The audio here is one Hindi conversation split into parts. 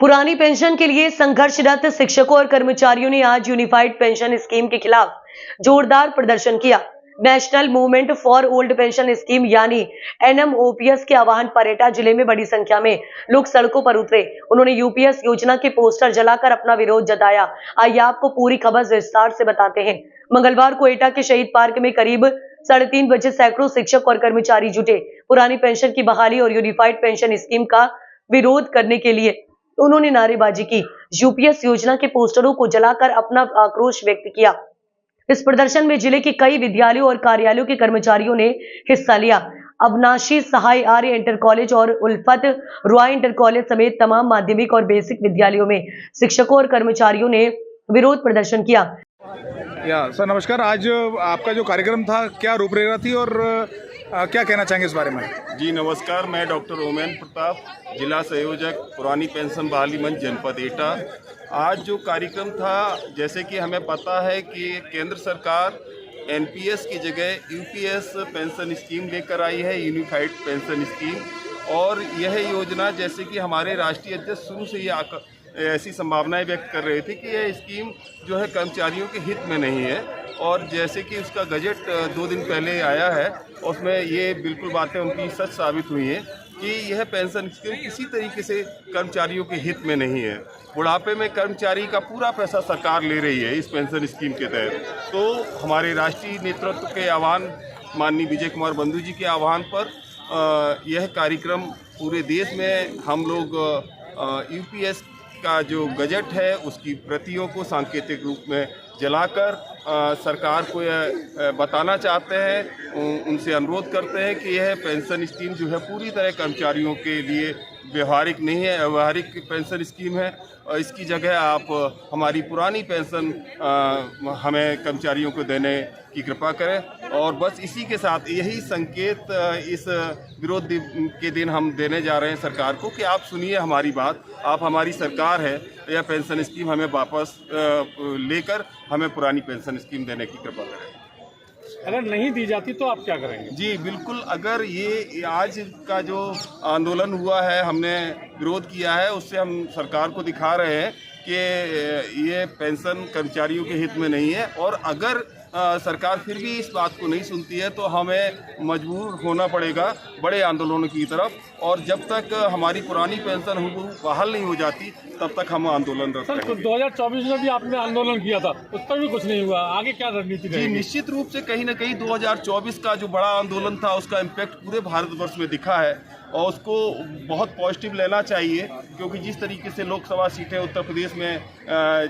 पुरानी पेंशन के लिए संघर्षरत शिक्षकों और कर्मचारियों ने आज यूनिफाइड पेंशन स्कीम के खिलाफ जोरदार प्रदर्शन किया। National movement for old pension scheme यानी NMOPS के आह्वान पर एटा जिले में बड़ी संख्या में लोग सड़कों पर उतरे। उन्होंने यूपीएस योजना के पोस्टर जलाकर अपना विरोध जताया। आइए आपको पूरी खबर विस्तार से बताते हैं। मंगलवार को एटा के शहीद पार्क में करीब 3:30 बजे सैकड़ों शिक्षक और कर्मचारी जुटे। पुरानी पेंशन की बहाली और यूनिफाइड पेंशन स्कीम का विरोध करने के लिए उन्होंने नारेबाजी की। यूपीएस योजना के पोस्टरों को जलाकर अपना आक्रोश व्यक्त किया। इस प्रदर्शन में जिले के कई विद्यालयों और कार्यालयों के कर्मचारियों ने हिस्सा लिया। अविनाशी सहाय आर्य इंटर कॉलेज और उल्फत रॉय इंटर कॉलेज समेत तमाम माध्यमिक और बेसिक विद्यालयों में शिक्षकों और कर्मचारियों ने विरोध प्रदर्शन किया। सर नमस्कार, आज आपका जो कार्यक्रम था क्या रूपरेखा थी और क्या कहना चाहेंगे इस बारे में? जी नमस्कार, मैं डॉक्टर ओमेन प्रताप, जिला संयोजक पुरानी पेंशन बहाली मंच जनपद एटा। आज जो कार्यक्रम था, जैसे कि हमें पता है कि केंद्र सरकार एनपीएस की जगह यूपीएस पेंशन स्कीम लेकर आई है, यूनिफाइड पेंशन स्कीम। और यह योजना, जैसे कि हमारे राष्ट्रीय अध्यक्ष शुरू से ये ऐसी संभावनाएं व्यक्त कर रहे थे कि यह स्कीम जो है कर्मचारियों के हित में नहीं है। और जैसे कि उसका गजट 2 दिन पहले आया है, उसमें ये बिल्कुल बातें उनकी सच साबित हुई हैं कि यह पेंशन स्कीम किसी तरीके से कर्मचारियों के हित में नहीं है। बुढ़ापे में कर्मचारी का पूरा पैसा सरकार ले रही है इस पेंशन स्कीम के तहत। तो हमारे राष्ट्रीय नेतृत्व के आह्वान, माननीय विजय कुमार बंधु जी के आह्वान पर यह कार्यक्रम पूरे देश में हम लोग यूपीएस का जो गजट है उसकी प्रतियों को सांकेतिक रूप में जलाकर सरकार को यह बताना चाहते हैं, उनसे अनुरोध करते हैं कि यह पेंशन स्कीम जो है पूरी तरह कर्मचारियों के लिए व्यवहारिक नहीं है, अव्यवहारिक पेंशन स्कीम है। और इसकी जगह आप हमारी पुरानी पेंशन हमें कर्मचारियों को देने की कृपा करें। और बस इसी के साथ यही संकेत इस विरोध के दिन हम देने जा रहे हैं सरकार को कि आप सुनिए हमारी बात, आप हमारी सरकार है, यह पेंशन स्कीम हमें वापस लेकर हमें पुरानी पेंशन स्कीम देने की कृपा करें। अगर नहीं दी जाती तो आप क्या करेंगे? जी बिल्कुल, अगर ये आज का जो आंदोलन हुआ है, हमने विरोध किया है, उससे हम सरकार को दिखा रहे हैं कि ये पेंशन कर्मचारियों के हित में नहीं है। और अगर सरकार फिर भी इस बात को नहीं सुनती है तो हमें मजबूर होना पड़ेगा बड़े आंदोलनों की तरफ। और जब तक हमारी पुरानी पेंशन बहाल नहीं हो जाती तब तक हम आंदोलनरत रहेंगे। 2024 में भी आपने आंदोलन किया था, उस पर भी कुछ नहीं हुआ, आगे क्या रणनीति रहेगी? निश्चित रूप से कहीं ना कहीं 2024 का जो बड़ा आंदोलन था उसका इम्पैक्ट पूरे भारतवर्ष में दिखा है और उसको बहुत पॉजिटिव लेना चाहिए, क्योंकि जिस तरीके से लोकसभा सीटें उत्तर प्रदेश में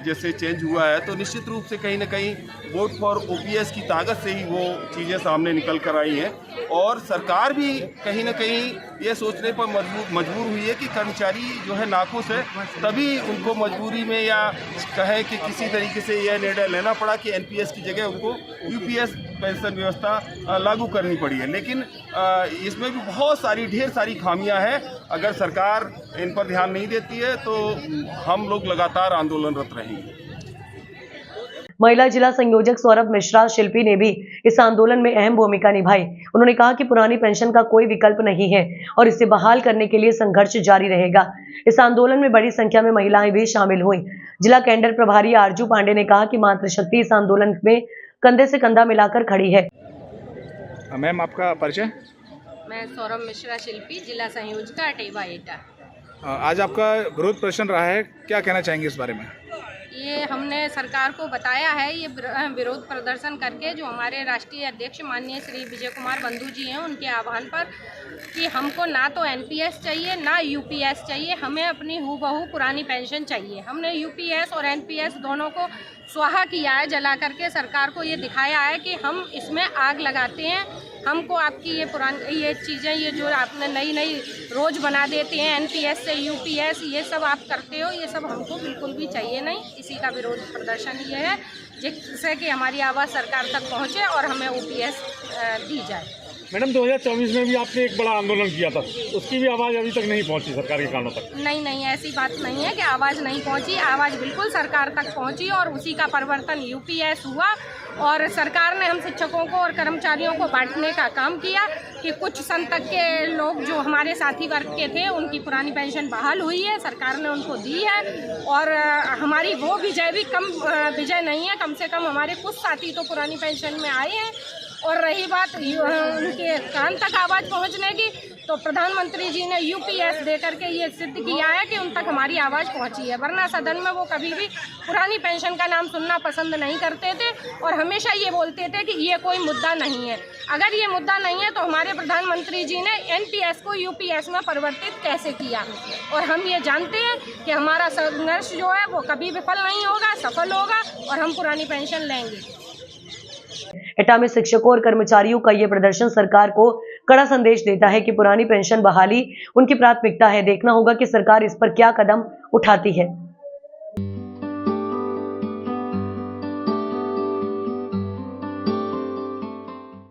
जैसे चेंज हुआ है, तो निश्चित रूप से कहीं ना कहीं वोट फॉर ओपीएस की ताकत से ही वो चीज़ें सामने निकल कर आई हैं। और सरकार भी कहीं ना कहीं ये सोचने पर मजबूर हुई है कि कर्मचारी जो है नाखुश है, तभी उनको मजबूरी में या कहें कि किसी तरीके से यह निर्णय लेना पड़ा कि एनपीएस की जगह उनको यूपीएस पेंशन व्यवस्था लागू करनी पड़ी है। लेकिन इसमें भी बहुत सारी ढेर सारी खामियां हैं। अगर सरकार इन पर ध्यान नहीं देती है तो हम लोग लगातार आंदोलनरत रहेंगे। महिला जिला संयोजक सौरभ मिश्रा शिल्पी ने भी इस आंदोलन में अहम भूमिका निभाई। उन्होंने कहा कि पुरानी पेंशन का कोई विकल्प नहीं है और इसे बहाल करने के लिए संघर्ष जारी रहेगा। इस आंदोलन में बड़ी संख्या में महिलाएं भी शामिल हुई। जिला कैडर प्रभारी आरजू पांडे ने कहा कि मातृशक्ति इस आंदोलन में कंधे से कंधा मिलाकर खड़ी है। मैम आपका परिचय? मैं सौरभ मिश्रा शिल्पी, जिला संयोजक अटेवा एटा। आज आपका विरोध प्रदर्शन रहा है, क्या कहना चाहेंगे इस बारे में? ये हमने सरकार को बताया है, ये विरोध प्रदर्शन करके, जो हमारे राष्ट्रीय अध्यक्ष माननीय श्री विजय कुमार बंधु जी हैं, उनके आह्वान पर, कि हमको ना तो एनपीएस चाहिए ना यूपीएस चाहिए, हमें अपनी हूबहू पुरानी पेंशन चाहिए। हमने यूपीएस और एनपीएस दोनों को स्वाहा किया है, जला करके सरकार को ये दिखाया है कि हम इसमें आग लगाते हैं। हमको आपकी ये पुरानी ये चीज़ें, ये जो आपने नई नई रोज़ बना देते हैं, एनपीएस से यूपीएस, ये सब आप करते हो, ये सब हमको बिल्कुल भी चाहिए नहीं। इसी का विरोध प्रदर्शन ये है जिससे कि हमारी आवाज़ सरकार तक पहुँचे और हमें ओपीएस दी जाए। मैडम 2024 में भी आपने एक बड़ा आंदोलन किया था, उसकी भी आवाज़ अभी तक नहीं पहुंची सरकार के कानों तक। नहीं, ऐसी बात नहीं है कि आवाज़ नहीं पहुंची। आवाज़ बिल्कुल सरकार तक पहुंची और उसी का परिवर्तन यूपीएस हुआ और सरकार ने हम शिक्षकों को और कर्मचारियों को बांटने का काम किया कि कुछ संघ तक के लोग जो हमारे साथी वर्ग के थे उनकी पुरानी पेंशन बहाल हुई है, सरकार ने उनको दी है। और हमारी वो विजय भी कम विजय नहीं है, कम से कम हमारे कुछ साथी तो पुरानी पेंशन में आए हैं। और रही बात उनके कान तक आवाज़ पहुंचने की, तो प्रधानमंत्री जी ने यूपीएस दे करके ये सिद्ध किया है कि उन तक हमारी आवाज़ पहुंची है, वरना सदन में वो कभी भी पुरानी पेंशन का नाम सुनना पसंद नहीं करते थे और हमेशा ये बोलते थे कि ये कोई मुद्दा नहीं है। अगर ये मुद्दा नहीं है तो हमारे प्रधानमंत्री जी ने एनपीएस को यूपीएस में परिवर्तित कैसे किया। और हम ये जानते हैं कि हमारा संघर्ष जो है वो कभी विफल नहीं होगा, सफल होगा और हम पुरानी पेंशन लेंगे। एटा में शिक्षकों और कर्मचारियों का ये प्रदर्शन सरकार को कड़ा संदेश देता है कि पुरानी पेंशन बहाली उनकी प्राथमिकता है। देखना होगा कि सरकार इस पर क्या कदम उठाती है।